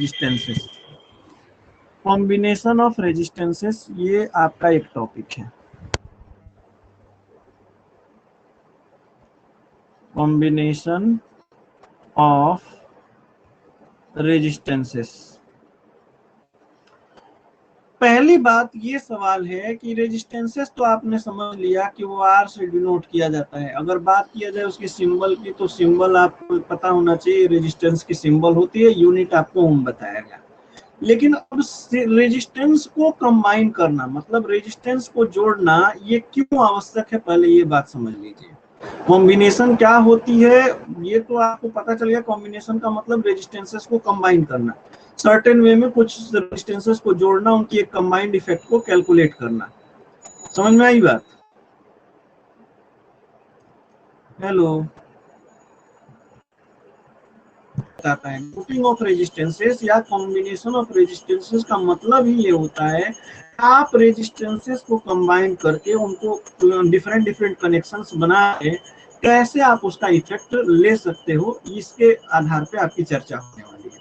Resistances, combination of resistances, ये आपका एक टॉपिक है। Combination of resistances. पहली बात ये सवाल है कि रेजिस्टेंसेस तो आपने समझ लिया कि वो आर से डिनोट किया जाता है। अगर बात किया जाए उसकी सिंबल की, तो सिंबल आपको पता होना चाहिए, रेजिस्टेंस की सिंबल होती है, यूनिट आपको ओम बताया गया। लेकिन अब रेजिस्टेंस को कंबाइन करना, मतलब रेजिस्टेंस को जोड़ना, ये क्यों आवश्यक है, पहले ये बात समझ लीजिए। कॉम्बिनेशन क्या होती है ये तो आपको पता चल गया। कॉम्बिनेशन का मतलब रेजिस्टेंसेस को कंबाइन करना, सर्टेन वे में कुछ रेजिस्टेंसेस को जोड़ना, उनकी एक कंबाइंड इफेक्ट को कैलकुलेट करना। समझ में आई बात? हेलो, बताता है ग्रुपिंग ऑफ रेजिस्टेंसेस या कॉम्बिनेशन ऑफ रेजिस्टेंसेस का मतलब ही ये होता है आप रेजिस्टेंसेस को कंबाइन करके उनको डिफरेंट डिफरेंट कनेक्शंस बना के कैसे आप उसका इफेक्ट ले सकते हो, इसके आधार पे आपकी चर्चा होने वाली है।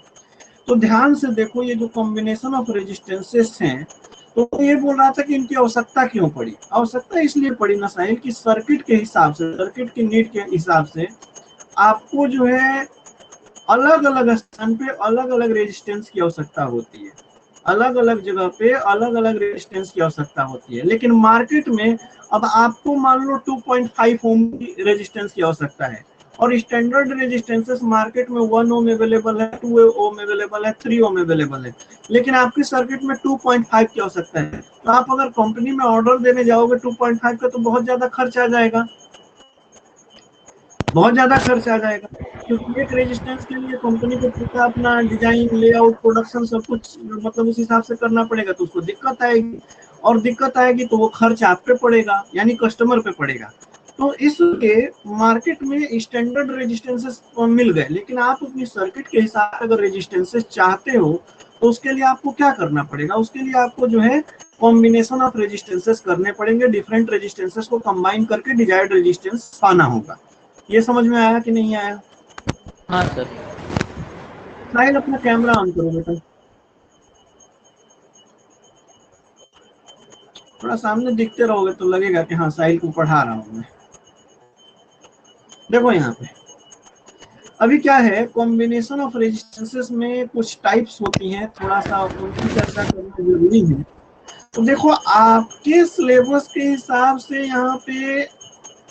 तो ध्यान से देखो, ये जो कॉम्बिनेशन ऑफ रेजिस्टेंसेस हैं, तो ये बोल रहा था कि इनकी आवश्यकता क्यों पड़ी। आवश्यकता इसलिए पड़ी ना साहिल कि सर्किट के हिसाब से, सर्किट की नीड के हिसाब से आपको जो है अलग अलग स्थान पे अलग अलग रेजिस्टेंस की आवश्यकता होती है, अलग अलग जगह पे अलग अलग रेजिस्टेंस की आवश्यकता होती है। लेकिन मार्केट में अब आपको मान लो 2.5 ओम की रेजिस्टेंस की आवश्यकता है, और स्टैंडर्ड रेजिस्टेंसेस मार्केट में 1 ओम अवेलेबल है, 2 ओम अवेलेबल है, 3 ओम अवेलेबल है। लेकिन आपकी सर्किट में 2.5 की आवश्यकता है, तो आप अगर कंपनी में ऑर्डर देने जाओगे 2.5 का, तो बहुत ज्यादा खर्च आ जाएगा, बहुत ज्यादा खर्च आ जाएगा। क्योंकि एक रेजिस्टेंस के लिए कंपनी को पूरा अपना डिजाइन, लेआउट, प्रोडक्शन सब कुछ मतलब उस हिसाब से करना पड़ेगा, तो उसको दिक्कत आएगी, और दिक्कत आएगी तो वो खर्च आप पे पड़ेगा, यानी कस्टमर पे पड़ेगा। तो इसलिए मार्केट में स्टैंडर्ड रेजिस्टेंसेस मिल गए, लेकिन आप अपनी सर्किट के हिसाब से अगर रेजिस्टेंसेस चाहते हो तो उसके लिए आपको क्या करना पड़ेगा, उसके लिए आपको जो है कॉम्बिनेशन ऑफ रेजिस्टेंसेस करने पड़ेंगे, डिफरेंट रेजिस्टेंसेस को कंबाइन करके डिजायर्ड रेजिस्टेंस पाना होगा। ये समझ में आया कि नहीं आया? हाँ सर। साहिल अपना कैमरा ऑन करो बेटा, थोड़ा सामने दिखते रहोगे तो लगेगा कि हाँ साहिल को पढ़ा रहा हूँ मैं। देखो यहाँ पे अभी क्या है, कॉम्बिनेशन ऑफ रेजिस्टेंसेस में कुछ टाइप्स होती हैं, थोड़ा सा उनकी चर्चा करना जरूरी है। तो देखो आपके सिलेबस के हिसाब से यहाँ पे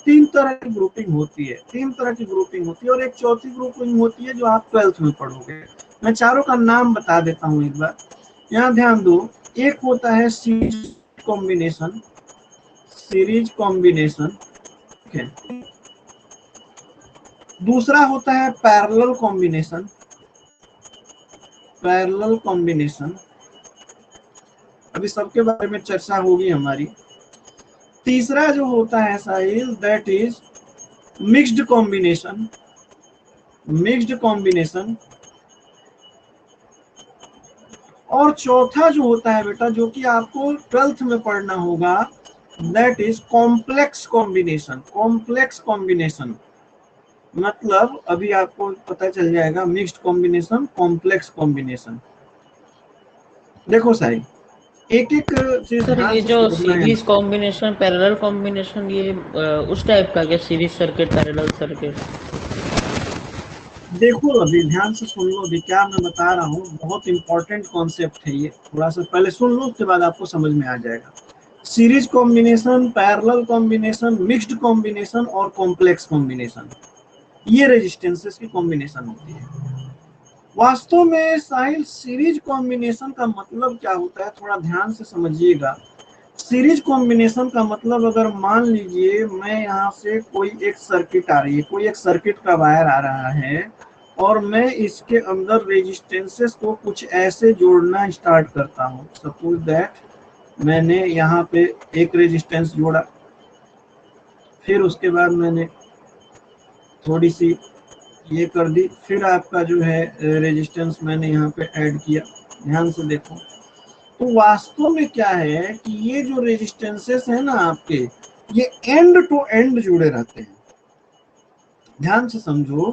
3 तरह की ग्रुपिंग होती है, 3 तरह की ग्रुपिंग होती है, और एक चौथी ग्रुपिंग होती है जो आप 12th में पढ़ोगे। मैं चारों का नाम बता देता हूँ एक बार, यहाँ ध्यान दो। एक होता है सीरीज कॉम्बिनेशन, सीरीज कॉम्बिनेशन, ठीक है। दूसरा होता है पैरेलल कॉम्बिनेशन, पैरेलल कॉम्बिनेशन, अभी सबके बारे में चर्चा होगी हमारी। तीसरा जो होता है Sahil, that is mixed combination, mixed combination. और चौथा जो होता है बेटा, जो कि आपको 12th में पढ़ना होगा, that is complex combination, complex combination. मतलब अभी आपको पता चल जाएगा मिक्स्ड कॉम्बिनेशन, कॉम्प्लेक्स कॉम्बिनेशन। देखो साहिल, एक एक चीज सर ध्यान ये से जो समझना है। सीरीज कॉम्बिनेशन, पैरेलल कॉम्बिनेशन, ये उस टाइप का क्या, सीरीज सर्किट, पैरेलल सर्किट? देखो अभी ध्यान से सुन लो, अभी क्या मैं बता रहा हूँ बहुत इंपॉर्टेंट कॉन्सेप्ट है ये, थोड़ा सा पहले सुन लो, उसके बाद आपको समझ में आ जाएगा। Series combination, parallel combination, mixed combination और कॉम्प्लेक्स कॉम्बिनेशन, ये रेजिस्टेंसेस की कॉम्बिनेशन होती है। वास्तव में साहिल सीरीज कॉम्बिनेशन का मतलब क्या होता है, थोड़ा ध्यान से समझिएगा। सीरीज कॉम्बिनेशन का मतलब, अगर मान लीजिए मैं यहाँ से कोई एक सर्किट आ रही है, कोई एक सर्किट का वायर आ रहा है, और मैं इसके अंदर रेजिस्टेंसेस को कुछ ऐसे जोड़ना स्टार्ट करता हूँ। सपोज दैट मैंने यहाँ पे एक रेजिस्टेंस जोड़ा, फिर उसके बाद मैंने थोड़ी सी ये कर दी, फिर आपका जो है रेजिस्टेंस मैंने यहाँ पे ऐड किया। ध्यान से देखो, तो वास्तव में क्या है कि ये जो रेजिस्टेंसेस है ना आपके, ये एंड टू एंड जुड़े रहते हैं। ध्यान से समझो,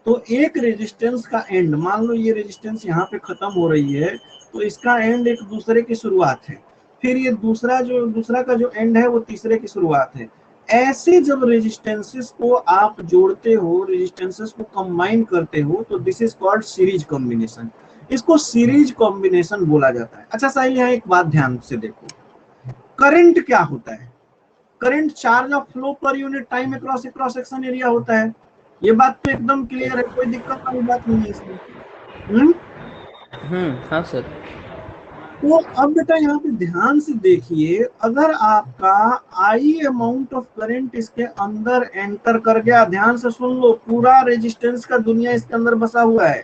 तो एक रेजिस्टेंस का एंड, मान लो ये रेजिस्टेंस यहाँ पे खत्म हो रही है, तो इसका एंड एक दूसरे की शुरुआत है, फिर ये दूसरा का जो एंड है वो तीसरे की शुरुआत है। ऐसे जब रेजिस्टेंसेस को आप जोड़ते हो, रेजिस्टेंसेस को कंबाइन करते हो, तो this is called series combination. इसको सीरीज कॉम्बिनेशन बोला जाता है। अच्छा साहिल, यहाँ एक बात ध्यान से देखो, करंट क्या होता है? Current charge of flow per unit time across cross section area होता है। ये बात तो एकदम क्लियर है, कोई दिक्कत वाली बात नहीं है इसमें। हाँ सर। तो अब बेटा यहाँ पे ध्यान से देखिए, अगर आपका आई अमाउंट ऑफ करंट इसके अंदर एंटर कर गया, ध्यान से सुन लो, पूरा रेजिस्टेंस का दुनिया इसके अंदर बसा हुआ है,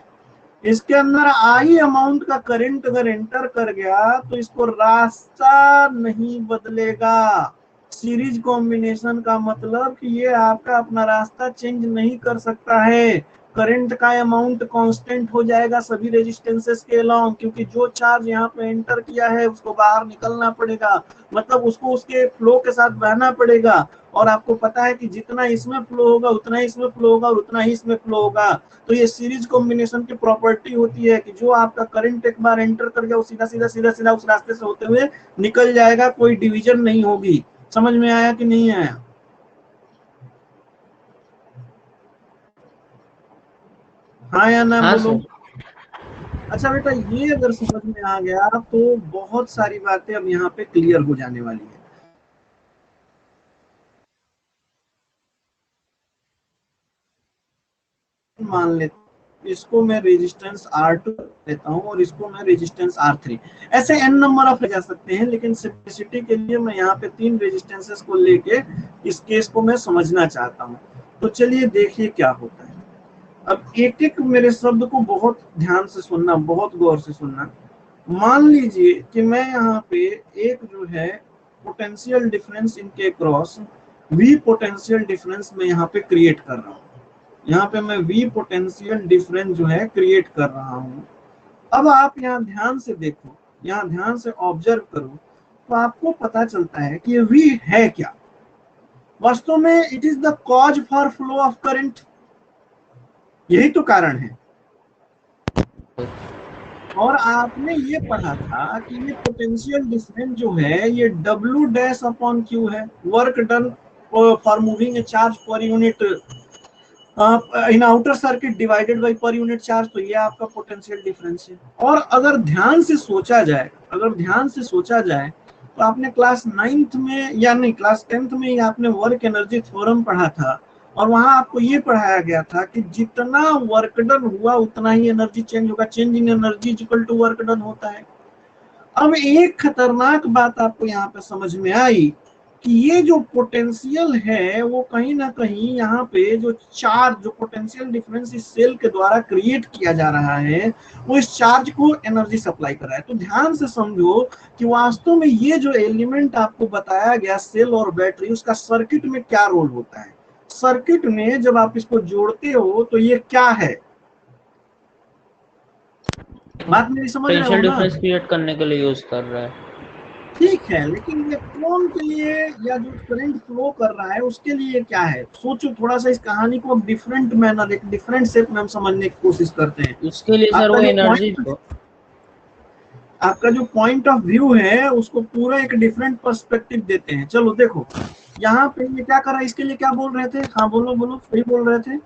इसके अंदर आई अमाउंट का करंट अगर एंटर कर गया तो इसको रास्ता नहीं बदलेगा। सीरीज कॉम्बिनेशन का मतलब कि ये आपका अपना रास्ता चेंज नहीं कर सकता है। करंट का अमाउंट कांस्टेंट हो जाएगा सभी रेजिस्टेंसेस के अलोंग, क्योंकि जो चार्ज यहाँ पे एंटर किया है उसको बाहर निकलना पड़ेगा, मतलब उसको उसके फ्लो के साथ बहना पड़ेगा। और आपको पता है कि जितना इसमें फ्लो होगा उतना ही इसमें फ्लो होगा और उतना ही इसमें फ्लो होगा। तो ये सीरीज कॉम्बिनेशन की प्रॉपर्टी होती है कि जो आपका करंट एक बार एंटर कर गया वो सीधा सीधा सीधा सीधा उस रास्ते से होते हुए निकल जाएगा, कोई डिवीजन नहीं होगी। समझ में आया कि नहीं आया? हाँ या ना हाँ बोलो। सर। अच्छा बेटा, ये अगर समझ में आ गया तो बहुत सारी बातें अब यहाँ पे क्लियर हो जाने वाली है। मान लेते इसको मैं रेजिस्टेंस R2 लेता हूँ और इसको मैं रेजिस्टेंस R3, ऐसे n नंबर ऑफ ले जा सकते हैं, लेकिन सिंपलिसिटी के लिए मैं यहाँ पे 3 रेजिस्टेंसेस को लेके इस केस को मैं समझना चाहता हूँ। तो चलिए देखिए क्या होता है। अब एक एक मेरे शब्द को बहुत ध्यान से सुनना, बहुत गौर से सुनना। मान लीजिए कि मैं यहाँ पे एक जो है पोटेंशियल डिफरेंस इनके क्रॉस V पोटेंशियल डिफरेंस में यहाँ पे क्रिएट कर रहा हूँ। यहाँ पे मैं V पोटेंशियल डिफरेंस जो है क्रिएट कर रहा हूँ। अब आप यहाँ ध्यान से देखो, यहाँ ध्यान से ऑब्जर्व करो, तो आपको पता चलता है कि ये V है क्या। वास्तव में it is the cause for flow of current, यही तो कारण है। और आपने ये पढ़ा था कि ये पोटेंशियल डिफरेंस जो है ये W डैश अपॉन Q है, work done for moving A charge per unit in outer circuit divided by पर यूनिट चार्ज। तो ये आपका पोटेंशियल डिफरेंस है। और अगर ध्यान से सोचा जाए, तो आपने क्लास 9th में या नहीं क्लास 10th में ही आपने वर्क एनर्जी थ्योरम पढ़ा था, और वहां आपको ये पढ़ाया गया था कि जितना वर्क डन हुआ उतना ही एनर्जी चेंज होगा, change in energy equal to work done होता है। अब एक खतरनाक बात आपको यहाँ पे समझ में आई कि ये जो पोटेंशियल है वो कहीं ना कहीं यहाँ पे जो चार्ज, जो पोटेंशियल डिफरेंस इस सेल के द्वारा क्रिएट किया जा रहा है, वो इस चार्ज को एनर्जी सप्लाई कर रहा है। तो ध्यान से समझो कि वास्तव में ये जो एलिमेंट आपको बताया गया सेल और बैटरी, उसका सर्किट में क्या रोल होता है। सर्किट में जब आप इसको जोड़ते हो तो ये क्या है, बात मेरी समझ रहे हो पोटेंशियल ना? डिफरेंस क्रिएट करने के लिए यूज कर रहा है। ठीक है, लेकिन ये कौन के लिए, या जो करंट फ्लो कर रहा है उसके लिए क्या है? सोचो थोड़ा सा, इस कहानी को अब डिफरेंट मैनर, एक डिफरेंट शेप में हम समझने की कोशिश करते हैं। उसके लिए सर वो एनर्जी को, आपका जो पॉइंट ऑफ व्यू है उसको पूरा एक डिफरेंट पर्सपेक्टिव देते हैं। चलो देखो यहाँ पे ये क्या कर रहा है, इसके लिए क्या बोल रहे थे? हाँ बोलो बोलो, सही बोल रहे थे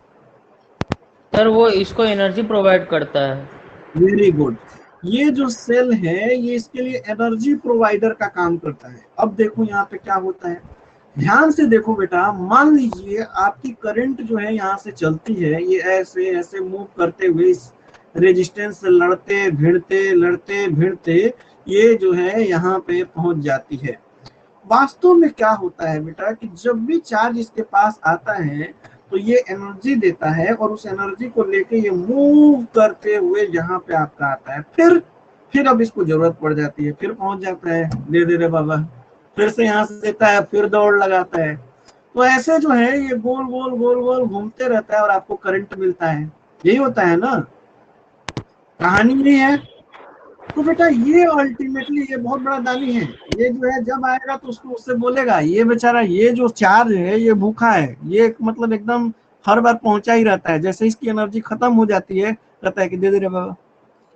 सर वो इसको एनर्जी प्रोवाइड करता है। Very good. ये जो सेल है ये इसके लिए एनर्जी प्रोवाइडर का काम करता है। अब देखो यहाँ पे क्या होता है, ध्यान से देखो बेटा। मान लीजिए आपकी करंट जो है यहाँ से चलती है, ये ऐसे ऐसे मूव करते हुए इस रेजिस्टेंस से लड़ते भिड़ते ये जो है यहाँ पे पहुंच जाती है। वास्तव में क्या होता है बेटा कि जब भी चार्ज इसके पास आता है तो ये एनर्जी देता है, और उस एनर्जी को लेके ये मूव करते हुए जहाँ पे आपका आता है, फिर अब इसको जरूरत पड़ जाती है, फिर पहुंच जाता है, दे दे रे बाबा, फिर से यहाँ से देता है, फिर दौड़ लगाता है। तो ऐसे जो है ये गोल गोल गोल गोल घूमते रहता है और आपको करंट मिलता है। यही होता है ना, कहानी नहीं है? तो बेटा ये अल्टीमेटली ये बहुत बड़ा दानी है। ये जो है जब आएगा तो उसको उससे बोलेगा, ये बेचारा ये जो चार्ज है ये भूखा है, ये मतलब एकदम हर बार पहुंचा ही रहता है। जैसे इसकी एनर्जी खत्म हो जाती है, कहता है कि दे दे रे बाबा,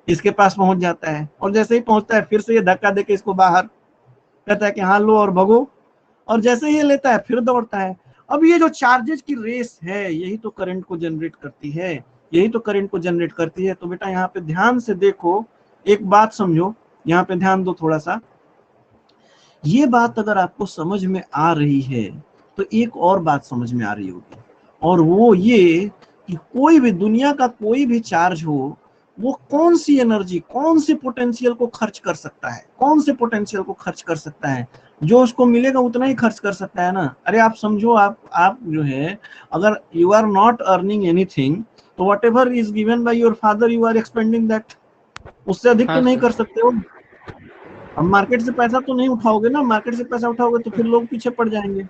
इसके पास पहुंच जाता है, और जैसे ही पहुंचता है फिर से ये धक्का देके इसको बाहर, कहता है कि हाँ लो और भगो, और जैसे ही ये लेता है फिर दौड़ता है। अब ये जो चार्जेस की रेस है, यही तो करंट को जनरेट करती है, यही तो करंट को जनरेट करती है। तो बेटा यहाँ पे ध्यान से देखो, एक बात समझो, यहाँ पे ध्यान दो थोड़ा सा। ये बात अगर आपको समझ में आ रही है तो एक और बात समझ में आ रही होगी, और वो ये कि कोई भी दुनिया का कोई भी चार्ज हो, वो कौन सी एनर्जी, कौन सी पोटेंशियल को खर्च कर सकता है, कौन से पोटेंशियल को खर्च कर सकता है, जो उसको मिलेगा उतना ही खर्च कर सकता है ना। अरे आप समझो, आप जो है, अगर you are not earning anything, तो whatever is given by your father you are expending that, उससे अधिक तो हाँ नहीं सर। कर सकते हो। अब मार्केट से पैसा तो नहीं उठाओगे ना, मार्केट से पैसा उठाओगे तो फिर लोग पीछे पड़ जाएंगे।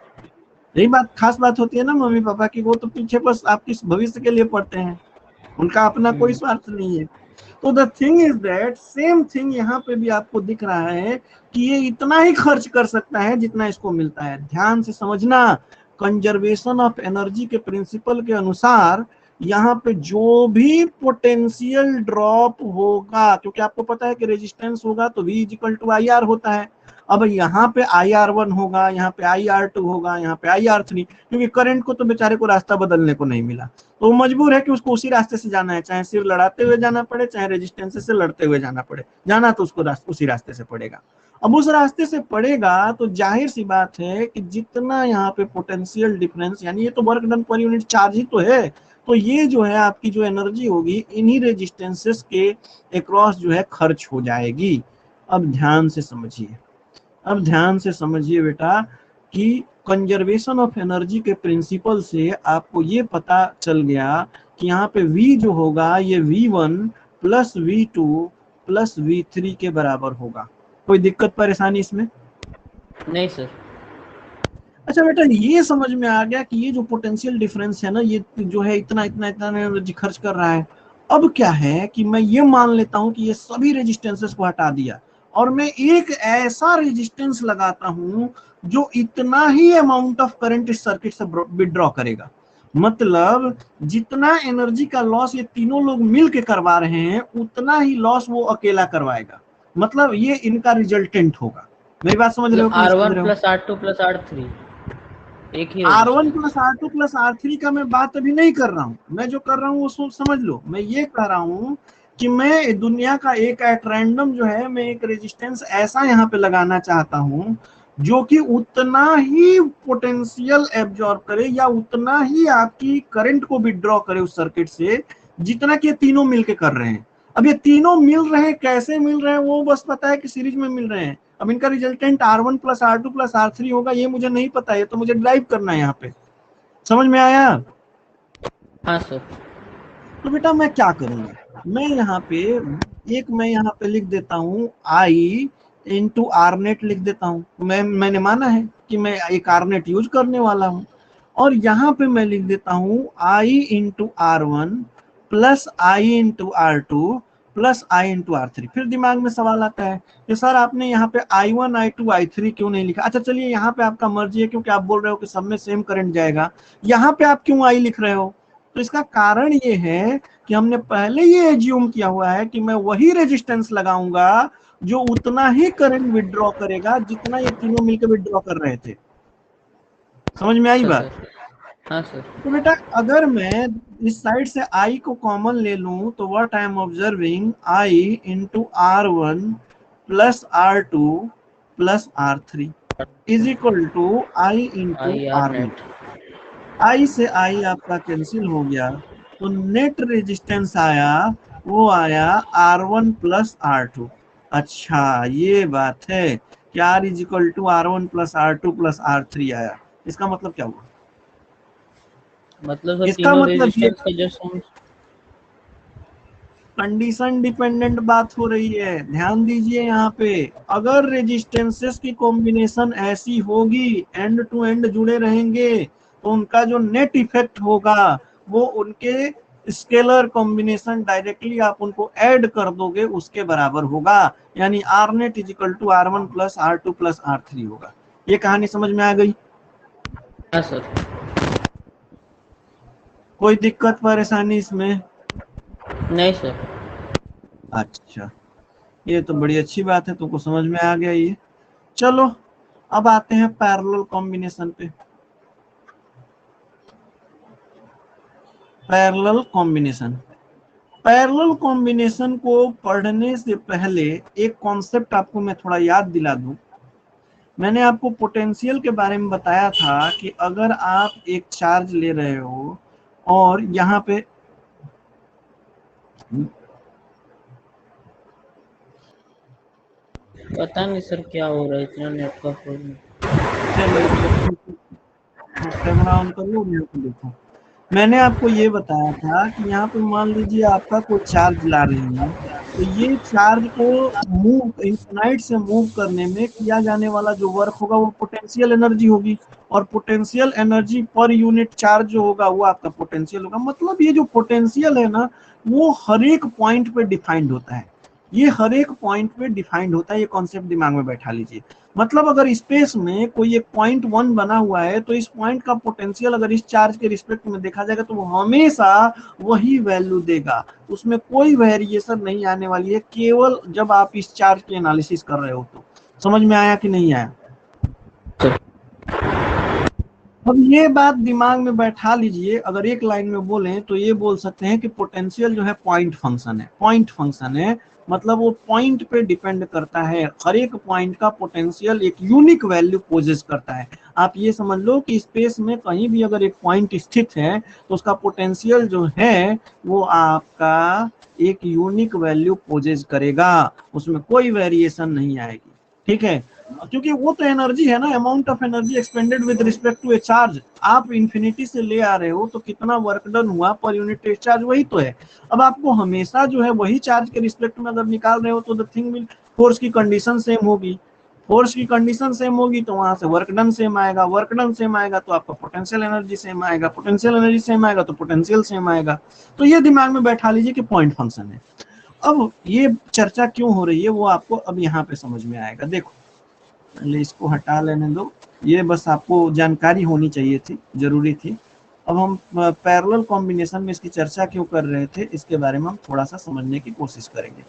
यही बात, खास बात होती है ना मम्मी पापा की, वो तो पीछे बस आपकी भविष्य के लिए पड़ते हैं, उनका अपना कोई स्वार्थ नहीं है। तो the thing is that same thing यहाँ पे भी आपको दिख रहा है कि ये इतना ही खर्च कर सकता है जितना इसको मिलता है। ध्यान से समझना, कंजर्वेशन ऑफ एनर्जी के प्रिंसिपल के अनुसार यहाँ पे जो भी पोटेंशियल ड्रॉप होगा, क्योंकि आपको पता है कि रेजिस्टेंस होगा तो V equal to I R होता है। अब यहाँ पे IR1 होगा, यहाँ पे IR2 होगा, यहाँ पे IR3, क्योंकि करंट को तो बेचारे को रास्ता बदलने को नहीं मिला, तो वो मजबूर है कि उसको उसी रास्ते से जाना है, चाहे सिर लड़ाते हुए जाना पड़े, चाहे रेजिस्टेंस से लड़ते हुए जाना पड़े, जाना तो उसको उसी रास्ते से पड़ेगा। अब उस रास्ते से पड़ेगा तो जाहिर सी बात है कि जितना यहाँ पे पोटेंशियल डिफरेंस, यानी ये तो work done per unit charge ही तो है, तो ये जो है आपकी जो एनर्जी होगी इन्हीं रेजिस्टेंसेस के अक्रॉस जो है खर्च हो जाएगी। अब ध्यान से समझिए, अब ध्यान से समझिए बेटा कि कंजर्वेशन ऑफ एनर्जी के प्रिंसिपल से आपको ये पता चल गया कि यहाँ पे V जो होगा ये V1 plus V2 plus V3 के बराबर होगा। कोई दिक्कत परेशानी इसमें? नहीं सर। अच्छा बेटा, ये समझ में आ गया कि ये जो पोटेंशियल डिफरेंस है ना, ये जो है इतना इतना इतना एनर्जी खर्च कर रहा है। अब क्या है कि मैं ये मान लेता हूं कि ये सभी रेजिस्टेंसेस को हटा दिया और मैं एक ऐसा रेजिस्टेंस लगाता हूं जो इतना ही अमाउंट ऑफ करंट इस सर्किट से विड्रॉ करेगा। मतलब जितना एनर्जी का लॉस ये तीनों लोग मिल के करवा रहे हैं उतना ही लॉस वो अकेला करवाएगा। मतलब ये इनका रिजल्टेंट होगा। मेरी बात समझ रहे हो कि नहीं समझ R1 रहे हो? प्लस R2 प्लस R3 एक ही R1 resistance. Plus R2 plus R3 का मैं बात अभी नहीं कर रहा हूँ। मैं जो कर रहा हूँ वो समझ लो। मैं ये कह रहा हूँ कि मैं दुनिया का एक एट रैंडम जो है, मैं एक रेजिस्टेंस ऐसा यहाँ पे लगाना चाहता हूँ जो कि उतना ही पोटेंशियल एब्जॉर्ब करे या उतना ही आपकी करंट को विड्रॉ करे उस सर्किट से, जितना कि ये तीनों मिलके कर रहे हैं। अब ये तीनों मिल रहे हैं, कैसे मिल रहे हैं वो बस पता है कि सीरीज में मिल रहे हैं। अब इनका resultant R1 plus R2 plus R3 होगा, ये मुझे नहीं पता है, तो मुझे ड्राइव करना है यहाँ पे। समझ में आया? हाँ सर। तो बेटा मैं क्या करूंगा, मैं यहाँ पे लिख देता हूँ I इंटू आर नेट लिख देता हूँ। मैंने माना है कि मैं एक आर नेट यूज करने वाला हूँ, और यहाँ पे मैं लिख देता हूँ I into R1 plus I into R2 plus I into R3। फिर दिमाग में सवाल आता है कि सर आपने यहाँ पे I1 I2 I3 क्यों नहीं लिखा? अच्छा चलिए, यहाँ पे आपका मर्जी है क्योंकि आप बोल रहे हो कि सब में सेम करंट जाएगा, यहाँ पे आप क्यों I लिख रहे हो? तो इसका कारण ये है कि हमने पहले ये एज्यूम किया हुआ है कि मैं वही रेजिस्टेंस लगाऊंगा जो उतना ही करंट विड्रॉ करेगा जितना ये तीनों मिलकर विड्रॉ कर रहे थे। समझ में आई अच्छा बात? सर। हाँ सर। तो बेटा अगर मैं इस साइड से I को कॉमन ले लूं तो what I am observing I into R1 plus R2 plus R3 is equal to I into IR R net. Net. I से I आपका कैंसिल हो गया, तो नेट रेजिस्टेंस आया, वो आया R1 प्लस R2। अच्छा ये बात है कि R is equal to R1 plus R2 plus R3 आया। इसका मतलब क्या हुआ? मतलब सर इसका तीनों मतलब ये रेजिस्टेंस का जो सम। कंडीशन डिपेंडेंट बात हो रही है, ध्यान दीजिए यहाँ पे। अगर रेजिस्टेंसेस की कॉम्बिनेशन ऐसी होगी, एंड टू एंड जुड़े रहेंगे, तो उनका जो नेट इफेक्ट होगा वो उनके स्केलर कॉम्बिनेशन डायरेक्टली आप उनको ऐड कर दोगे उसके बराबर होगा, यानी R net is equal to R1 plus R2 plus R3 होगा। ये कहानी समझ में आ गई? हाँ सर। कोई दिक्कत परेशानी इसमें? नहीं सर। अच्छा, ये तो बड़ी अच्छी बात है, तुमको समझ में आ गया ये। चलो अब आते हैं पैरेलल कॉम्बिनेशन पे। पैरेलल कॉम्बिनेशन, पैरेलल कॉम्बिनेशन को पढ़ने से पहले एक कॉन्सेप्ट आपको मैं थोड़ा याद दिला दूं। मैंने आपको पोटेंशियल के बारे में बताया था कि अगर आप एक चार्ज ले रहे हो और यहाँ पे पता नहीं सर क्या हो रहा है, इतना नेट का प्रॉब्लम। कैमरा ऑन कर लो, मेरे को देखो। मैंने आपको ये बताया था कि यहाँ पे मान लीजिए आपका कोई चार्ज ला रही है, तो ये चार्ज को मूव इनफाइनाइट से मूव करने में किया जाने वाला जो वर्क होगा वो पोटेंशियल एनर्जी होगी, और पोटेंशियल एनर्जी पर यूनिट चार्ज जो होगा वो आपका पोटेंशियल होगा। मतलब ये जो पोटेंशियल है ना, वो हर एक पॉइंट पे डिफाइंड होता है, ये हर एक पॉइंट पे डिफाइंड होता है। ये कॉन्सेप्ट दिमाग में बैठा लीजिए। मतलब अगर स्पेस में कोई एक पॉइंट 1 बना हुआ है, तो इस पॉइंट का पोटेंशियल अगर इस चार्ज के रिस्पेक्ट में देखा जाएगा तो वो हमेशा वही वैल्यू देगा, उसमें कोई वेरिएशन नहीं आने वाली है, केवल जब आप इस चार्ज की एनालिसिस कर रहे हो। तो समझ में आया कि नहीं आया? अब ये बात दिमाग में बैठा लीजिए। अगर एक लाइन में बोलें तो ये बोल सकते हैं कि पोटेंशियल जो है पॉइंट फंक्शन है। पॉइंट फंक्शन है मतलब वो पॉइंट पे डिपेंड करता है, हर एक पॉइंट का पोटेंशियल एक यूनिक वैल्यू पोजेस करता है। आप ये समझ लो कि स्पेस में कहीं भी अगर एक पॉइंट स्थित है तो उसका पोटेंशियल जो है वो आपका एक यूनिक वैल्यू पोजेस करेगा, उसमें कोई वेरिएशन नहीं आएगी। ठीक है, क्योंकि वो तो एनर्जी है ना, amount of energy expended with respect to a charge. आप इंफिनिटी से ले आ रहे हो तो कितना वर्क डन हुआ पर यूनिट चार्ज, वही तो है। अब आपको हमेशा जो है वही चार्ज के रिस्पेक्ट में अगर निकाल रहे हो तो द थिंग विल, फोर्स की कंडीशन सेम होगी, फोर्स की कंडीशन सेम होगी तो वहां से वर्क डन सेम आएगा, वर्क डन सेम आएगा तो आपका पोटेंशियल एनर्जी सेम आएगा, पोटेंशियल एनर्जी सेम आएगा तो पोटेंशियल सेम आएगा। तो ये दिमाग में बैठा लीजिए कि पॉइंट फंक्शन है। अब ये चर्चा क्यों हो रही है वो आपको अब यहाँ पे समझ में आएगा। देखो, पहले इसको हटा लेने दो, ये बस आपको जानकारी होनी चाहिए थी, जरूरी थी। अब हम पैरेलल कॉम्बिनेशन में इसकी चर्चा क्यों कर रहे थे इसके बारे में हम थोड़ा सा समझने की कोशिश करेंगे।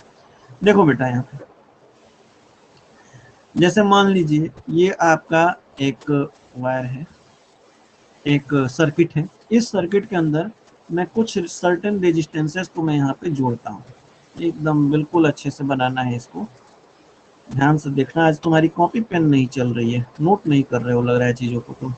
देखो बेटा, यहाँ पे जैसे मान लीजिए ये आपका एक वायर है, एक सर्किट है। इस सर्किट के अंदर मैं कुछ सर्टेन रेजिस्टेंसेस को मैं यहाँ पे जोड़ता हूँ। एकदम बिल्कुल अच्छे से बनाना है इसको, ध्यान से देखना। आज तुम्हारी कॉपी पेन नहीं चल रही है, नोट नहीं कर रहे हो लग रहा है चीजों को तुम।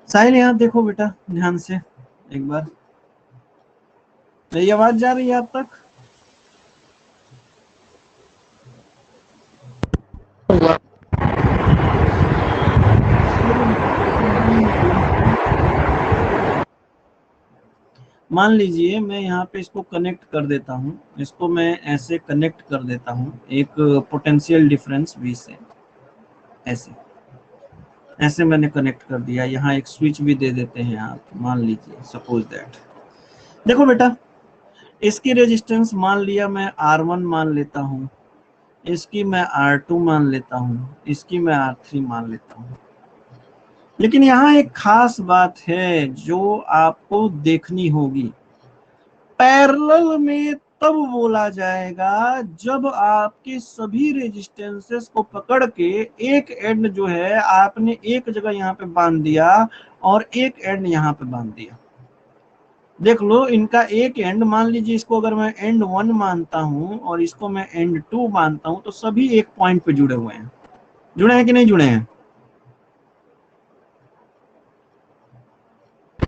साहिल यहाँ देखो बेटा ध्यान से एक बार, मेरी आवाज जा रही है आप तक? मान लीजिए मैं यहाँ पे इसको कनेक्ट कर देता हूँ, इसको मैं ऐसे कनेक्ट कर देता हूँ एक पोटेंशियल डिफरेंस V से, ऐसे ऐसे मैंने कनेक्ट कर दिया। यहाँ एक स्विच भी दे देते हैं आप, मान लीजिए सपोज दैट। देखो बेटा, इसकी रेजिस्टेंस मान लिया मैं R1 मान लेता हूँ, इसकी मैं R2 मान लेता हूँ, इसकी मैं R3 मान लेता हूँ। लेकिन यहाँ एक खास बात है जो आपको देखनी होगी। पैरेलल में तब बोला जाएगा जब आपके सभी रेजिस्टेंसेस को पकड़ के एक एंड जो है आपने एक जगह यहाँ पे बांध दिया और एक एंड यहाँ पे बांध दिया। देख लो, इनका एक एंड मान लीजिए, इसको अगर मैं एंड 1 मानता हूं और इसको मैं एंड 2 मानता हूं तो सभी एक पॉइंट पे जुड़े हुए हैं। जुड़े हैं कि नहीं जुड़े हैं?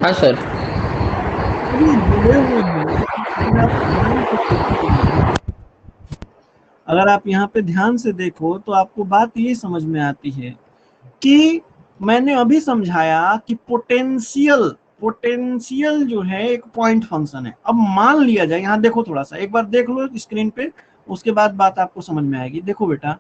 हाँ सर। सभी जुड़े हुए हैं। अगर आप यहाँ पे ध्यान से देखो तो आपको बात ये समझ में आती है कि मैंने अभी समझाया कि पोटेंशियल, पोटेंशियल जो है एक पॉइंट फंक्शन है। अब मान लिया जाए, यहाँ देखो थोड़ा सा एक बार देख लो स्क्रीन पे, उसके बाद बात आपको समझ में आएगी। देखो बेटा,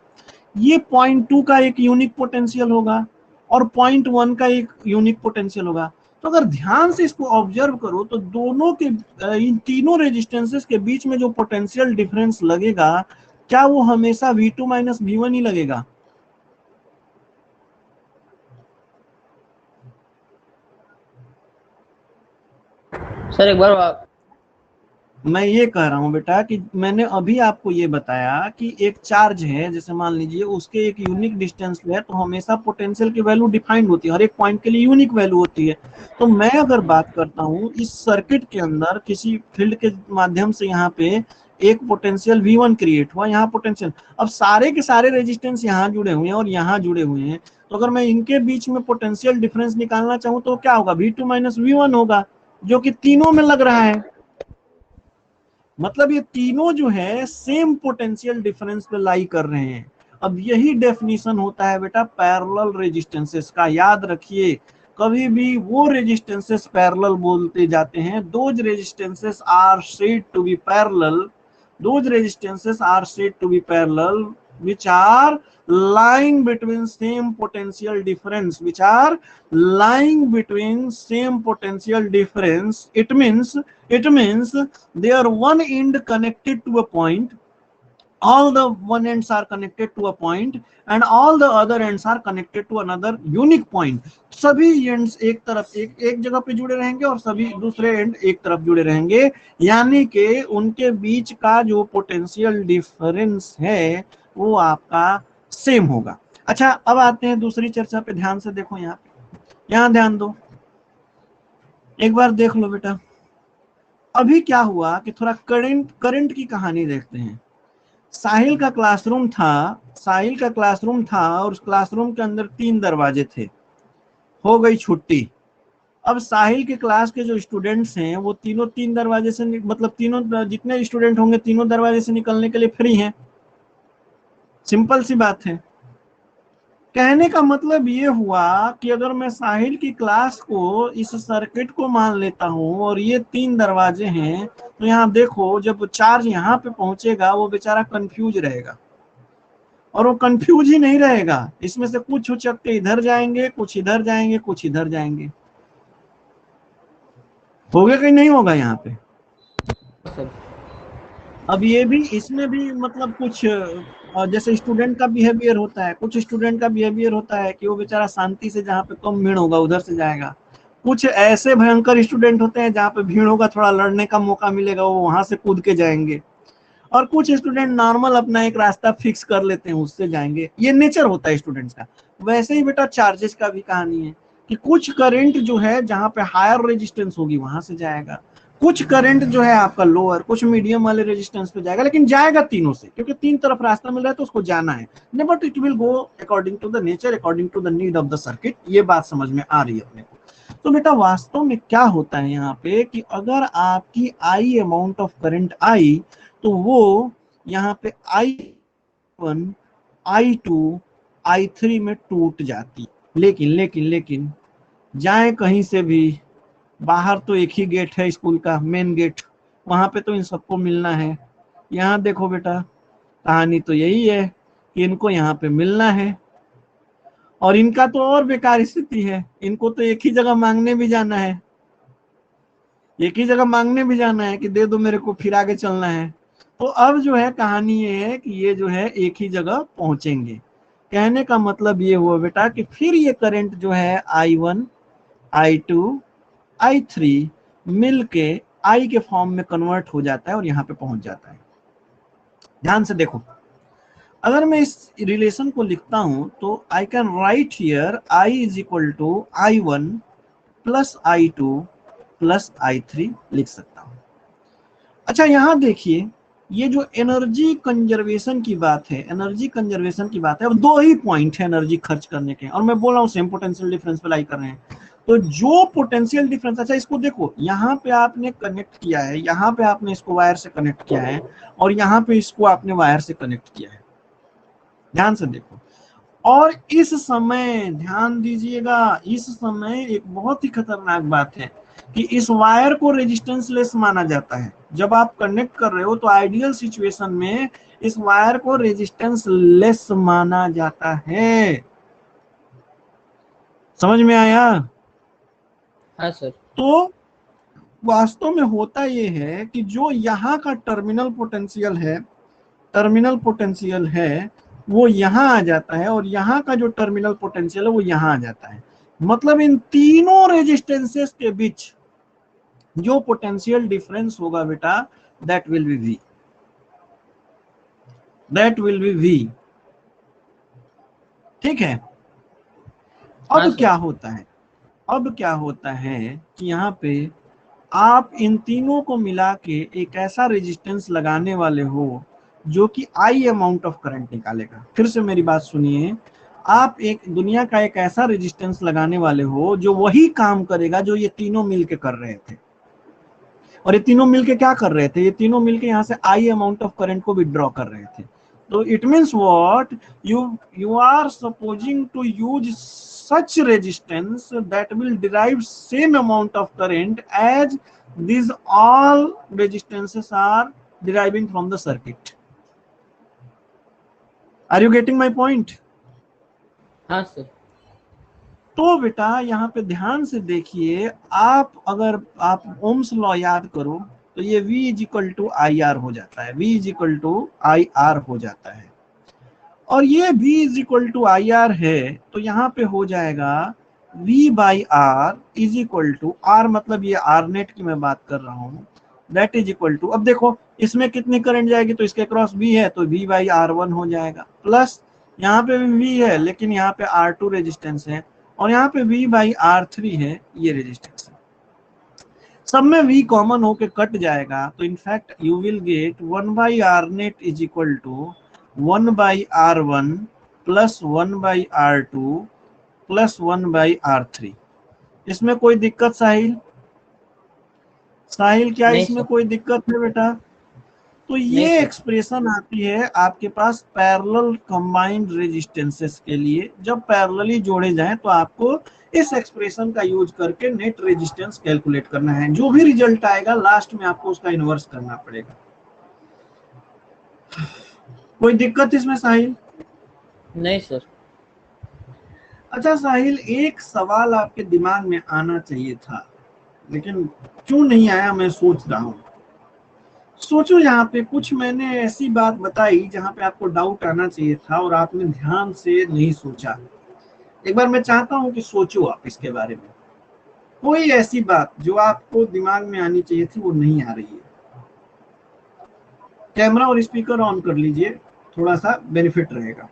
ये 0.2 का एक यूनिक पोटेंशियल होगा और 0.1 का एक यूनिक पोटेंशियल होगा। तो अगर ध्यान से इसको ऑब्जर्व करो तो दोनों के इन तीनों रेजिस्टेंसेस के बीच में जो पोटेंशियल डिफरेंस लगेगा, क्या वो हमेशा V2 माइनस V1 ही लगेगा? सर एक बार आप मैं ये कह रहा हूं बेटा कि मैंने अभी आपको ये बताया कि एक चार्ज है, जैसे मान लीजिए उसके एक यूनिक डिस्टेंस है, तो हमेशा पोटेंशियल की वैल्यू डिफाइंड होती है, हर एक पॉइंट के लिए यूनिक वैल्यू होती है। तो मैं अगर बात करता हूं इस सर्किट के अंदर किसी फील्ड के माध्यम से यहाँ पे एक पोटेंशियल V1 क्रिएट हुआ, यहाँ पोटेंशियल, अब सारे के सारे रेजिस्टेंस यहाँ जुड़े हुए हैं और यहाँ जुड़े हुए हैं, तो अगर मैं इनके बीच में पोटेंशियल डिफरेंस निकालना चाहूँ तो क्या होगा? V2 माइनस V1 होगा, जो कि तीनों में लग रहा है। मतलब ये तीनों जो है सेम पोटेंशियल डिफरेंस पे लाई कर रहे हैं। अब यही डेफिनेशन होता है बेटा पैरेलल रेजिस्टेंसेस का। याद रखिए, कभी भी वो रेजिस्टेंसेस पैरेलल बोलते जाते हैं, those resistances are said to be parallel, those resistances are said to be parallel which are lying between same potential difference, which are lying between same potential difference. It means they are one end connected to a point, all the one ends are connected to a point and all the other ends are connected to another unique point. सभी ends एक तरफ एक जगह पे जुड़े रहेंगे और सभी दूसरे एंड एक तरफ जुड़े रहेंगे, यानी कि उनके बीच का जो पोटेंशियल डिफरेंस है वो आपका सेम होगा। अच्छा, अब आते हैं दूसरी चर्चा पे। ध्यान से देखो, यहाँ ध्यान दो, एक बार देख लो बेटा। अभी क्या हुआ कि थोड़ा करंट की कहानी देखते हैं। साहिल का क्लासरूम था और उस क्लासरूम के अंदर 3 दरवाजे थे। हो गई छुट्टी। अब साहिल के क्लास के जो स्टूडेंट्स हैं वो तीनों 3 दरवाजे से, मतलब तीनों जितने स्टूडेंट होंगे तीनों दरवाजे से निकलने के लिए फ्री हैं। सिंपल सी बात है। कहने का मतलब ये हुआ कि अगर मैं साहिल की क्लास को, इस सर्किट को मान लेता हूं और ये 3 दरवाजे हैं, तो यहाँ देखो जब चार्ज यहाँ पे पहुंचेगा वो बेचारा कंफ्यूज रहेगा। और वो कंफ्यूज ही नहीं रहेगा, इसमें से कुछ उचक के इधर जाएंगे, कुछ इधर जाएंगे, कुछ इधर जाएंगे। होगा कि नहीं होगा यहाँ पे? सर अब ये भी, इसमें भी मतलब कुछ जैसे स्टूडेंट का बिहेवियर होता है, कुछ स्टूडेंट का बिहेवियर होता है कि वो बेचारा शांति से, जहाँ पे कम भीड़ होगा उधर से जाएगा। कुछ ऐसे भयंकर स्टूडेंट होते हैं जहाँ पे भीड़ होगा, थोड़ा लड़ने का मौका मिलेगा, वो वहां से कूद के जाएंगे। और कुछ स्टूडेंट नॉर्मल अपना एक रास्ता फिक्स कर लेते हैं, उससे जाएंगे। ये नेचर होता है स्टूडेंट्स का। वैसे ही बेटा चार्जेस का भी कहानी है कि कुछ करंट जो है जहाँ पे हायर रेजिस्टेंस होगी वहां से जाएगा, कुछ करंट जो है आपका लोअर, कुछ मीडियम वाले रेजिस्टेंस पे जाएगा, लेकिन जाएगा तीनों से, क्योंकि 3 तरफ रास्ता मिल रहा है तो उसको जाना है। But it will go according to the nature, according to the need of the circuit. ये बात समझ में आ रही है अपने को? तो बेटा वास्तव में क्या होता है यहाँ पे कि अगर आपकी आई अमाउंट ऑफ करंट आई, तो वो यहाँ पे I1, I2, I3 में टूट जाती। लेकिन जाए कहीं से भी, बाहर तो एक ही गेट है स्कूल का, मेन गेट, वहां पे तो इन सबको मिलना है। यहाँ देखो बेटा, कहानी तो यही है कि इनको यहाँ पे मिलना है, और इनका तो और बेकार स्थिति है, इनको तो एक ही जगह मांगने भी जाना है, कि दे दो मेरे को, फिर आगे चलना है। तो अब जो है कहानी ये है कि ये जो है एक ही जगह पहुंचेंगे। कहने का मतलब ये हुआ बेटा कि फिर ये करंट जो है I1, I2, I3 मिलके I के फॉर्म में कन्वर्ट हो जाता है और यहाँ पे पहुंच जाता है। ध्यान से देखो, अगर मैं इस रिलेशन को लिखता हूं तो I can write here I is equal to I1 plus I2 plus I3 लिख सकता हूं। अच्छा, यहाँ देखिए, ये जो एनर्जी कंजर्वेशन की बात है, अब 2 ही पॉइंट है एनर्जी खर्च करने के, और मैं बोल रहा हूँ सेम पोटेंशियल डिफरेंस पे लाई कर रहे हैं। तो जो पोटेंशियल डिफरेंस, अच्छा इसको देखो, यहाँ पे आपने कनेक्ट किया है, यहाँ पे आपने इसको वायर से कनेक्ट किया है, और यहाँ पे इसको आपने वायर से कनेक्ट किया है। ध्यान से देखो, और इस समय ध्यान दीजिएगा, इस समय एक बहुत ही खतरनाक बात है कि इस वायर को रेजिस्टेंस लेस माना जाता है। जब आप कनेक्ट कर रहे हो तो आइडियल सिचुएशन में इस वायर को रेजिस्टेंस लेस माना जाता है। समझ में आया? हाँ सर। तो वास्तव में होता यह है कि जो यहाँ का टर्मिनल पोटेंशियल है वो यहाँ आ जाता है, और यहाँ का जो टर्मिनल पोटेंशियल है वो यहाँ आ जाता है। मतलब इन तीनों रेजिस्टेंसेस के बीच जो पोटेंशियल डिफरेंस होगा बेटा, दैट विल बी वी। ठीक है। हाँ अब सर। क्या होता है कि यहाँ पे आप इन तीनों को मिला के एक ऐसा रेजिस्टेंस लगाने वाले हो जो कि आई अमाउंट ऑफ करंट निकालेगा। फिर से मेरी बात सुनिए, आप एक दुनिया का एक ऐसा रेजिस्टेंस लगाने वाले हो जो वही काम करेगा जो ये तीनों मिलके कर रहे थे। और ये तीनों मिलके क्या कर रहे थे? ये तीनों मिलके यहाँ से आई अमाउंट ऑफ करंट को विड्रॉ कर रहे थे। तो it means what, you are supposing to use such resistance that will derive same amount of current as these all resistances are deriving from the circuit. Are you getting my point? हाँ sir. तो बेटा यहाँ पे ध्यान से देखिए, अगर आप ओम्स लॉ याद करो तो ये V is equal to I R हो जाता है, V is equal to I R हो जाता है। और ये V is equal to I R है तो यहाँ पे हो जाएगा V by R is equal to R, मतलब ये आर नेट की मैं बात कर रहा हूँ, दैट इज इक्वल टू, अब देखो इसमें कितनी करंट जाएगी तो इसके क्रॉस V है तो V बाई आर वन हो जाएगा, प्लस यहाँ पे भी V है लेकिन यहाँ पे R2 रेजिस्टेंस है, और यहाँ पे V बाई R3 है, ये रेजिस्टेंस है। सब में V कॉमन होके कट जाएगा तो in fact you will get 1 by R net is equal to 1 by R1 plus 1 by R2 plus 1 by R3। इसमें कोई दिक्कत साहिल? क्या नहीं इसमें सर। कोई दिक्कत है बेटा? तो नहीं ये सर। एक्सप्रेशन आती है आपके पास पैरेलल कंबाइंड रेजिस्टेंसेस के लिए। जब पैरेलली जोड़े जाएं तो आपको इस एक्सप्रेशन का यूज करके नेट रेजिस्टेंस कैलकुलेट करना है। जो भी रिजल्ट आएगा लास्ट में आपको उसका इनवर्स करना पड़ेगा। कोई दिक्कत इसमें साहिल? नहीं सर। अच्छा साहिल, एक सवाल आपके दिमाग में आना चाहिए था लेकिन क्यों नहीं आया, मैं सोच रहा हूँ। सोचो, यहाँ पे कुछ मैंने ऐसी बात बताई जहाँ पे आपको डाउट आना चाहिए था और आपने ध्यान से नहीं सोचा। एक बार मैं चाहता हूँ कि सोचो आप इसके बारे में। कोई ऐसी बात जो आपको दिमाग में आनी चाहिए थी वो नहीं आ रही है। कैमरा और स्पीकर ऑन कर लीजिए, थोड़ा सा बेनिफिट रहेगा।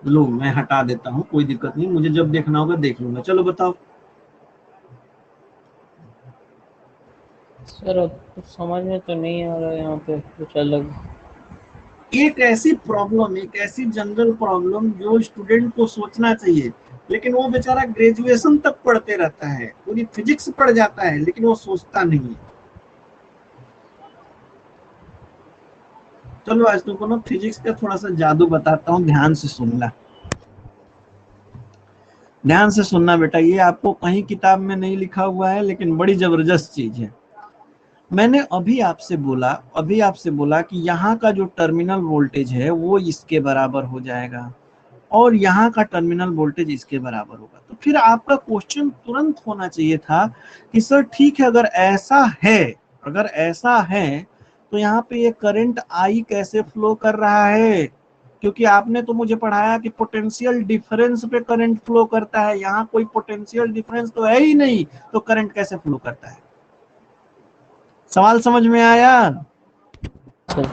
लो मैं हटा देता हूँ, कोई दिक्कत नहीं, मुझे जब देखना होगा देख लूंगा। चलो बताओ। सर अब कुछ समझ में तो नहीं आ रहा है, यहाँ पे कुछ अलग। एक ऐसी प्रॉब्लम, एक ऐसी जनरल प्रॉब्लम जो स्टूडेंट को सोचना चाहिए, लेकिन वो बेचारा ग्रेजुएशन तक पढ़ते रहता है, पूरी फिजिक्स पढ़ जाता है लेकिन वो सोचता नहीं है। चलो आज तुमको ना फिजिक्स का थोड़ा सा जादू बताता हूँ, ध्यान से सुनना। ध्यान से सुनना बेटा, ये आपको कहीं किताब में नहीं लिखा हुआ है लेकिन बड़ी जबरदस्त चीज है। मैंने अभी आपसे बोला कि यहाँ का जो टर्मिनल वोल्टेज है वो इसके बराबर हो जाएगा और यहाँ का टर्मिनल वोल्टेज इसके बराबर होगा। तो फिर आपका क्वेश्चन तुरंत होना चाहिए था कि सर ठीक है, अगर ऐसा है तो यहाँ पे ये करंट आई कैसे फ्लो कर रहा है? क्योंकि आपने तो मुझे पढ़ाया कि पोटेंशियल डिफरेंस पे करंट फ्लो करता है, यहाँ कोई पोटेंशियल डिफरेंस तो है ही नहीं, तो करंट कैसे फ्लो करता है? सवाल समझ में आया? सर।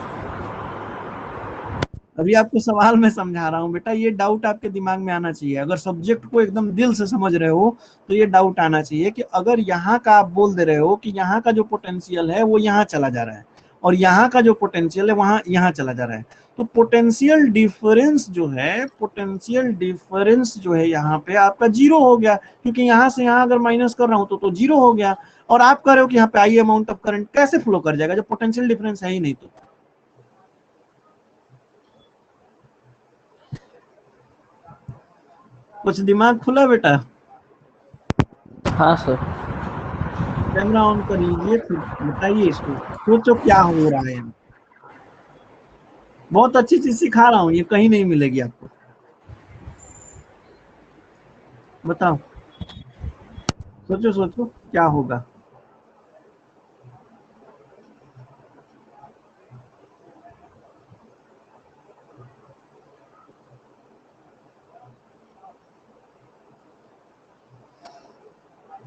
अभी आपको सवाल में समझा रहा हूँ बेटा, ये डाउट आपके दिमाग में आना चाहिए। अगर सब्जेक्ट को एकदम दिल से समझ रहे हो तो ये डाउट आना चाहिए कि अगर यहाँ का आप बोल दे रहे हो कि यहाँ का जो पोटेंशियल है वो यहाँ चला जा रहा है और यहाँ का जो पोटेंशियल है वहां यहाँ चला जा रहा है, तो पोटेंशियल डिफरेंस जो है यहाँ पे आपका जीरो हो गया, क्योंकि यहाँ से यहाँ अगर माइनस कर रहा हूँ तो जीरो हो गया। और आप कह रहे हो कि यहाँ पे आई अमाउंट ऑफ करंट कैसे फ्लो कर जाएगा जब पोटेंशियल डिफरेंस है ही नहीं? तो कुछ दिमाग खुला बेटा? हाँ सर। कैमरा ऑन करिए, फिर बताइए इसको, सोचो क्या हो रहा है यहाँ। बहुत अच्छी चीज सिखा रहा हूँ, ये कहीं नहीं मिलेगी आपको। बताओ, सोचो सोचो क्या होगा।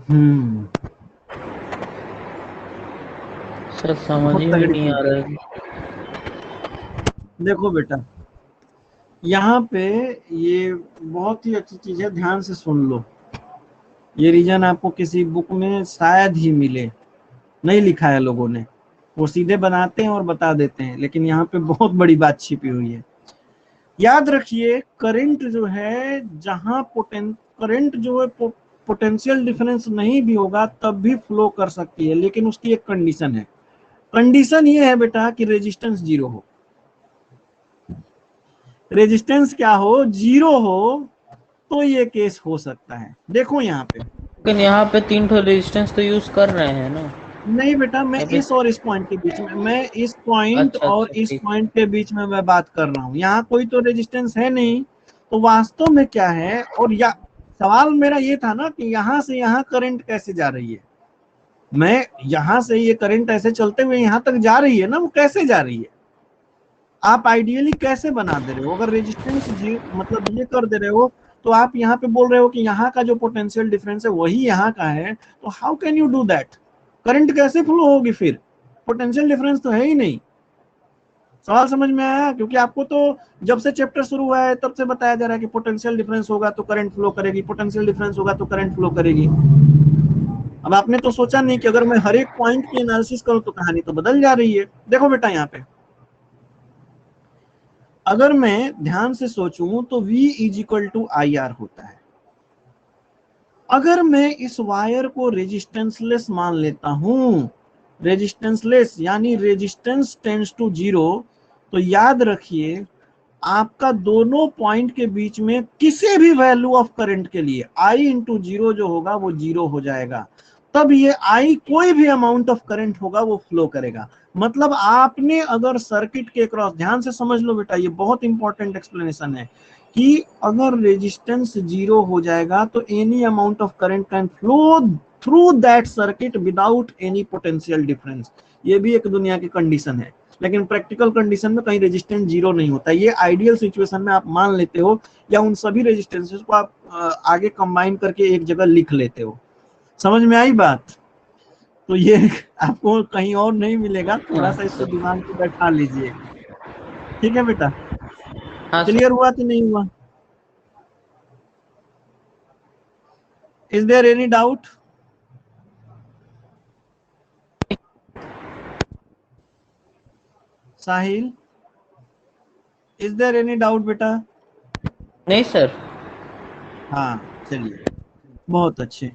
हम्म, सर समझ बहुत ही में तगड़ी नहीं चीज आ है। रहा है। देखो बेटा, यहाँ पे ये बहुत ही अच्छी चीज है, ध्यान से सुन लो। ये रीजन आपको किसी बुक में शायद ही मिले, नहीं लिखा है लोगों ने, वो सीधे बनाते हैं और बता देते हैं, लेकिन यहाँ पे बहुत बड़ी बात छिपी हुई है। याद रखिए, करंट जो है, जहां करंट जो है पोटेंशियल डिफरेंस नहीं भी होगा तब भी फ्लो कर सकती है, लेकिन उसकी एक कंडीशन है। कंडीशन ये है बेटा कि रेजिस्टेंस जीरो हो। रेजिस्टेंस क्या हो, जीरो हो, तो ये केस हो सकता है। देखो यहाँ पे, लेकिन यहाँ पे 3 ठो रेजिस्टेंस तो यूज कर रहे हैं ना। नहीं बेटा, मैं अभी इस और इस पॉइंट के बीच में, मैं इस पॉइंट अच्छा और अच्छा इस ठीक। पॉइंट के बीच में मैं बात कर रहा हूँ। यहाँ कोई तो रेजिस्टेंस है नहीं, तो वास्तव में क्या है, और या सवाल मेरा ये था ना कि यहाँ से यहाँ करंट कैसे जा रही है। मैं यहाँ से ये करंट ऐसे चलते हुए यहाँ तक जा रही है ना, वो कैसे जा रही है, आप आइडियली कैसे बना दे रहे हो। अगर रेजिस्टेंस जी मतलब ये कर दे रहे हो, तो आप यहाँ पे बोल रहे हो कि यहाँ का जो पोटेंशियल डिफरेंस है वही यहाँ का है, तो how can you do that. Current कैसे फ्लो होगी फिर, पोटेंशियल डिफरेंस तो है ही नहीं। सवाल समझ में आया, क्योंकि आपको तो जब से चैप्टर शुरू हुआ है तब से बताया जा रहा है कि पोटेंशियल डिफरेंस होगा तो करंट फ्लो करेगी, पोटेंशियल डिफरेंस होगा तो करंट फ्लो करेगी। अब आपने तो सोचा नहीं कि अगर मैं हर एक पॉइंट की एनालिसिस करूं तो कहानी तो बदल जा रही है। देखो बेटा, यहाँ पे अगर मैं ध्यान से सोचूं तो V is equal to I R होता है। अगर मैं इस वायर को रेजिस्टेंसलेस मान लेता हूं, रेजिस्टेंसलेस यानी रेजिस्टेंस टेंड्स टू जीरो, तो याद रखिए आपका दोनों पॉइंट के बीच में किसी भी वैल्यू ऑफ करंट के लिए I इंटू जीरो जो होगा वो जीरो हो जाएगा। तब ये I कोई भी अमाउंट ऑफ करंट होगा वो फ्लो करेगा। मतलब आपने अगर सर्किट के क्रॉस, ध्यान से समझ लो बेटा, ये बहुत इंपॉर्टेंट एक्सप्लेनेशन है, कि अगर रेजिस्टेंस जीरो हो जाएगा तो any amount of current can flow through that circuit without any potential difference. ये भी एक दुनिया की कंडीशन है, लेकिन प्रैक्टिकल कंडीशन में कहीं रेजिस्टेंस जीरो नहीं होता। ये आइडियल सिचुएशन में आप मान लेते हो, या उन सभी रेजिस्टेंसेस को आप आगे कंबाइन करके एक जगह लिख लेते हो। समझ में आई बात। तो ये आपको कहीं और नहीं मिलेगा, थोड़ा सा इसको अच्छा। दिमाग में बैठा लीजिएगा। ठीक है बेटा, हाँ सर। क्लियर हुआ कि नहीं हुआ? Is there any doubt? Sahil, is there any doubt बेटा? नहीं सर। हाँ चलिए, बहुत अच्छे।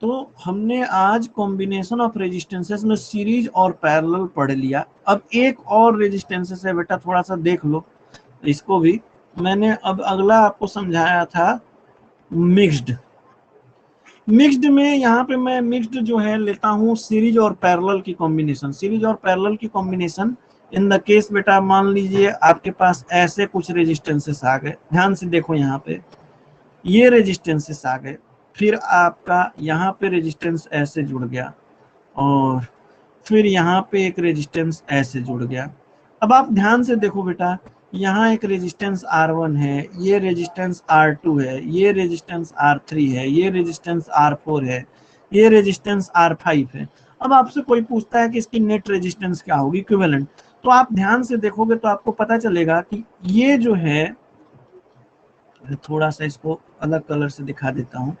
तो हमने आज कॉम्बिनेशन ऑफ रेजिस्टेंसेस में सीरीज और पैरेलल पढ़ लिया। अब एक और रेजिस्टेंसेस है बेटा, थोड़ा सा देख लो इसको भी। मैंने अब अगला आपको समझाया था मिक्स्ड। मिक्स्ड में यहाँ पे मैं मिक्स्ड जो है लेता हूँ सीरीज और पैरेलल की कॉम्बिनेशन। सीरीज और पैरेलल की कॉम्बिनेशन इन द केस बेटा, मान लीजिए आपके पास ऐसे कुछ रेजिस्टेंसेस आ गए, ध्यान से देखो यहाँ पे, ये रेजिस्टेंसेस आ गए, फिर आपका यहाँ पे रेजिस्टेंस ऐसे जुड़ गया, और फिर यहाँ पे एक रेजिस्टेंस ऐसे जुड़ गया। अब आप ध्यान से देखो बेटा, यहाँ एक रेजिस्टेंस R1 है, ये रेजिस्टेंस R2 है, ये रेजिस्टेंस R3 है, ये रेजिस्टेंस R4 है, ये रेजिस्टेंस R5 है। अब आपसे कोई पूछता है कि इसकी नेट रेजिस्टेंस क्या होगी, इक्विवेलेंट, तो आप ध्यान से देखोगे तो आपको पता चलेगा कि ये जो है, थोड़ा सा इसको अलग कलर से दिखा देता हूँ,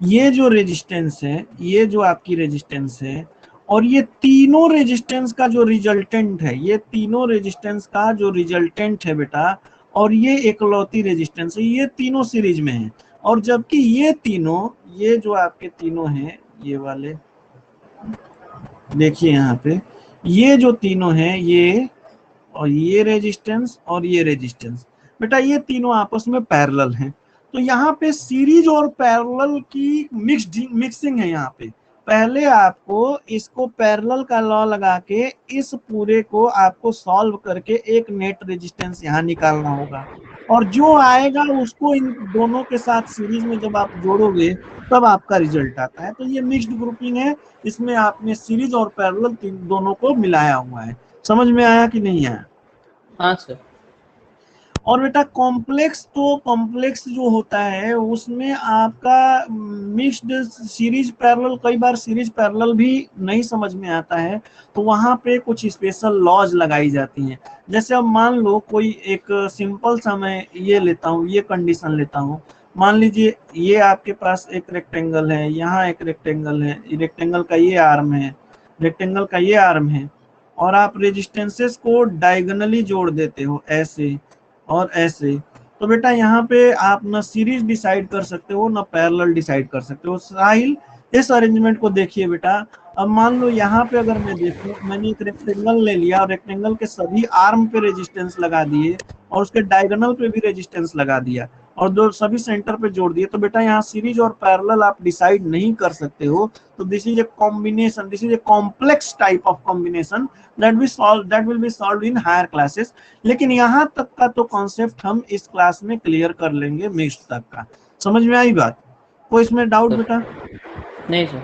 ये जो रेजिस्टेंस है, ये जो आपकी रेजिस्टेंस है, और ये तीनों रेजिस्टेंस का जो रिजल्टेंट है, ये तीनों रेजिस्टेंस का जो रिजल्टेंट है बेटा, और ये एकलौती रेजिस्टेंस है, ये तीनों सीरीज में है। और जबकि ये तीनों, ये जो आपके तीनों हैं, ये वाले देखिए यहाँ पे, ये जो तीनों हैं, ये और ये रेजिस्टेंस और ये रेजिस्टेंस, बेटा ये तीनों आपस में पैरेलल हैं। तो यहाँ पे सीरीज और पैरेलल की मिक्सिंग है यहाँ पे। पहले आपको इसको पैरेलल का लॉ लगा के इस पूरे को आपको सॉल्व करके एक नेट रेजिस्टेंस यहाँ निकालना होगा, और जो आएगा उसको इन दोनों के साथ सीरीज में जब आप जोड़ोगे तब आपका रिजल्ट आता है। तो ये मिक्स्ड ग्रुपिंग है, इसमें आपने सीरीज और पैरेलल दोनों को मिलाया हुआ है। समझ में आया कि नहीं आया? हाँ सर। और बेटा कॉम्प्लेक्स, तो कॉम्प्लेक्स जो होता है उसमें आपका मिक्स्ड सीरीज पैरेलल, कई बार सीरीज पैरेलल भी नहीं समझ में आता है, तो वहां पे कुछ स्पेशल लॉज लगाई जाती हैं। जैसे अब मान लो कोई एक सिंपल सा मैं ये लेता हूँ, ये कंडीशन लेता हूँ, मान लीजिए ये आपके पास एक रेक्टेंगल है, यहाँ एक रेक्टेंगल है, रेक्टेंगल का ये आर्म है, रेक्टेंगल का ये आर्म है, और आप रेजिस्टेंसेस को डायगोनली जोड़ देते हो ऐसे और ऐसे। तो बेटा यहाँ पे आप ना सीरीज डिसाइड कर सकते हो ना पैरेलल डिसाइड कर सकते हो। साहिल इस अरेंजमेंट को देखिए बेटा, अब मान लो यहाँ पे अगर मैं देखूं, मैंने एक रेक्टेंगल ले लिया और रेक्टेंगल के सभी आर्म पे रेजिस्टेंस लगा दिए और उसके डायगोनल पे भी रेजिस्टेंस लगा दिया और दो सभी सेंटर पे जोड़ दिए, तो बेटा यहाँ सीरीज और पैरेलल आप डिसाइड नहीं कर सकते हो। तो this is a combination, this is a complex type of combination that will be solved in higher classes। लेकिन यहाँ तक का तो कॉन्सेप्ट हम इस क्लास में क्लियर कर लेंगे, मिक्स्ड तक का। समझ में आई बात? कोई इसमें डाउट बेटा? नहीं सर।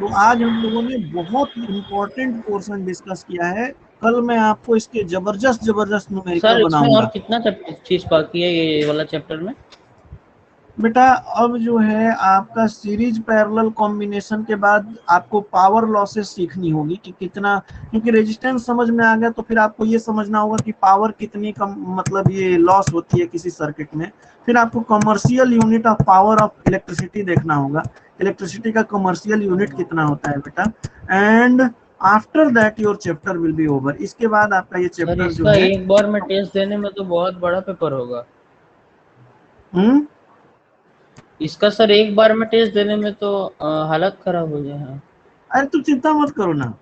तो आज हम लोगों ने बहुत इंपॉर्टेंट पोर्शन डिस्कस किया है। कल मैं आपको इसके जबरदस्त न्यूमेरिकल सर इसमें और बनाऊंगा। कितना चीज बाकी है ये वाला चैप्टर में? बेटा अब जो है आपका सीरीज पैरेलल कॉम्बिनेशन के बाद आपको पावर लॉसेस सीखनी होगी कि कितना, क्योंकि रेजिस्टेंस समझ में आ गया तो फिर आपको ये समझना होगा कि पावर कितनी कम मतलब ये लॉस होती है किसी सर्किट में। फिर आपको commercial unit of power of electricity देखना होगा, इलेक्ट्रिसिटी का कमर्शियल यूनिट कितना होता है बेटा। And after that your chapter will be over. इसके बाद आपका ये चैप्टर जो है एक बार में टेस्ट देने में तो बहुत बड़ा पेपर होगा। इसका सर एक बार में टेस्ट देने में तो हालत खराब हो जाए। अरे तू चिंता मत करो ना,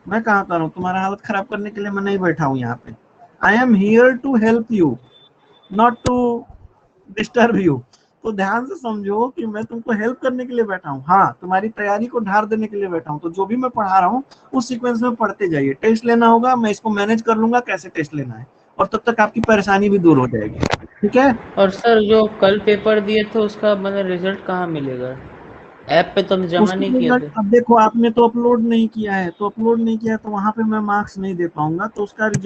मैं कहाँ कर रहा हूँ तुम्हारा हालत खराब करने के लिए, मैं नहीं बैठा हूँ यहाँ पे। I am here to help you, not to disturb you. तो ध्यान से समझो कि मैं तुमको हेल्प करने के लिए बैठा हूँ, हाँ तुम्हारी तैयारी को ढार देने के लिए बैठा हूँ। तो जो भी मैं पढ़ा रहा हूँ उस सीक्वेंस में पढ़ते जाइए। टेस्ट लेना होगा, मैं इसको मैनेज कर लूंगा कैसे टेस्ट लेना है, और तब तक आपकी परेशानी भी दूर हो जाएगी, ठीक है? और सर जो कल पेपर दिए थे उसका मतलब रिजल्ट कहाँ मिलेगा? ऐप पे तो जमा नहीं किए थे। अब देखो आपने तो अपलोड नहीं किया है, तो अपलोड नहीं किया तो वहां पे मैं मार्क्स नहीं दे पाऊंगा, तो उसका रिजल्ट